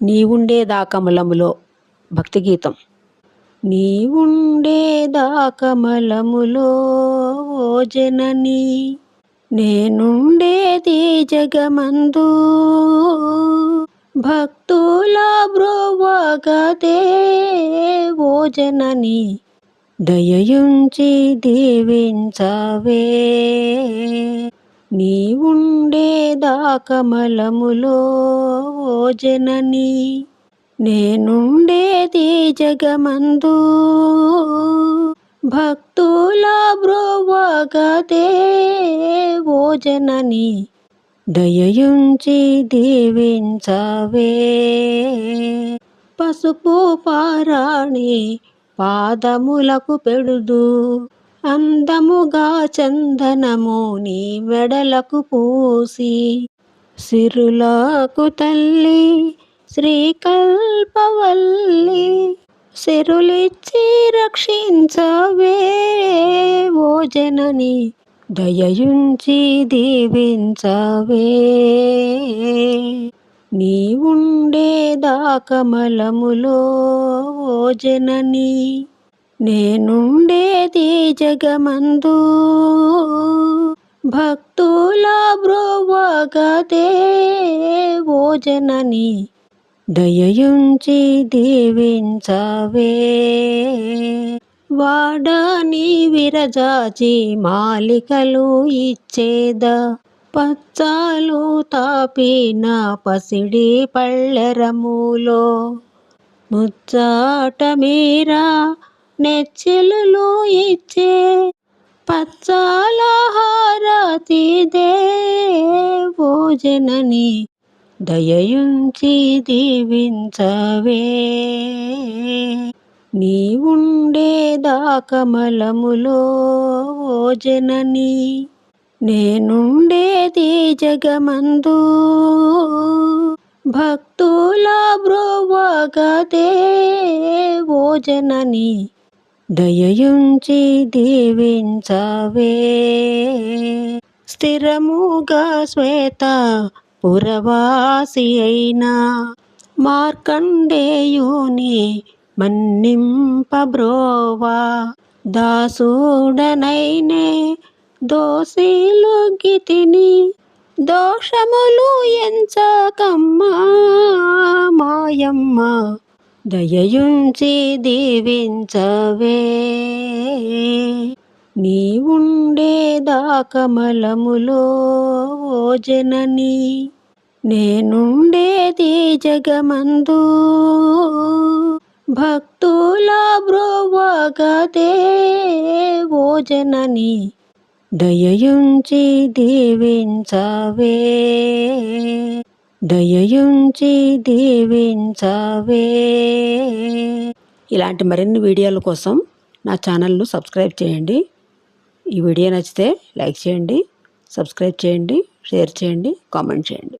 నీవుండేదాకమలములో భక్తి గీతం. నీవుండేదాకమలములో ఓ జనని, నేనుండేది జగమందు. భక్తుల బ్రోవగదే ఓ జనని, దయయుంచి దీవించవే. నీవుండేదాకమలములో ఓ జనని, నేనుండేది జగమందు. భక్తుల బ్రోవగదే ఓ జనని, దయయుంచి దీవించవే. పసుపు పారాణి పాదములకు పెడుదు, అందముగా చందనము నీ మెడలకు పూసి, సిరులకు తల్లి శ్రీకల్పవల్లి, సిరులిచ్చి రక్షించవే ఓ జనని, దయయుంచి దీవించవే. నీవుండేదాకమలములో ఓ జనని, నేనుండేది జగమందు. భక్తుల బ్రోవగదే ఓ జనని, దయయుంచి దీవించవే. వాడని విరజాజి మాలికలు ఇచ్చేద, పచ్చాలు తాపిన పసిడి పళ్ళెరములో, ముచ్చాట మీరా నెచ్చిలులు ఇచ్చే పచ్చాల హారతిదే ఓ జనని, దయయుంచి దీవించవే. నీవుండేదాకమలములో ఓ జనని, నేనుండేది జగమందు. భక్తుల బ్రోవగదే ఓ జనని, దయయుంచి దీవించవే. స్థిరముగా శ్వేత పురవాసి అయినా మార్కండేయుని మన్నింపబ్రోవా, దాసుడనైనే దోసిలొగ్గితిని, దోషములు ఎంచకమ్మా మాయమ్మ, దయయుంచి దీవించవే. నీవుండేదాకమలములో ఓ జనని, నేనుండేది జగమందు. భక్తుల బ్రోవగదే ఓ జనని, దయయుంచి దీవించవే. దయయుంచి దీవించవే. ఇలాంటి మరిన్ని వీడియోల కోసం నా ఛానల్ను సబ్స్క్రైబ్ చేయండి. ఈ వీడియో నచ్చితే లైక్ చేయండి, సబ్స్క్రైబ్ చేయండి, షేర్ చేయండి, కామెంట్ చేయండి.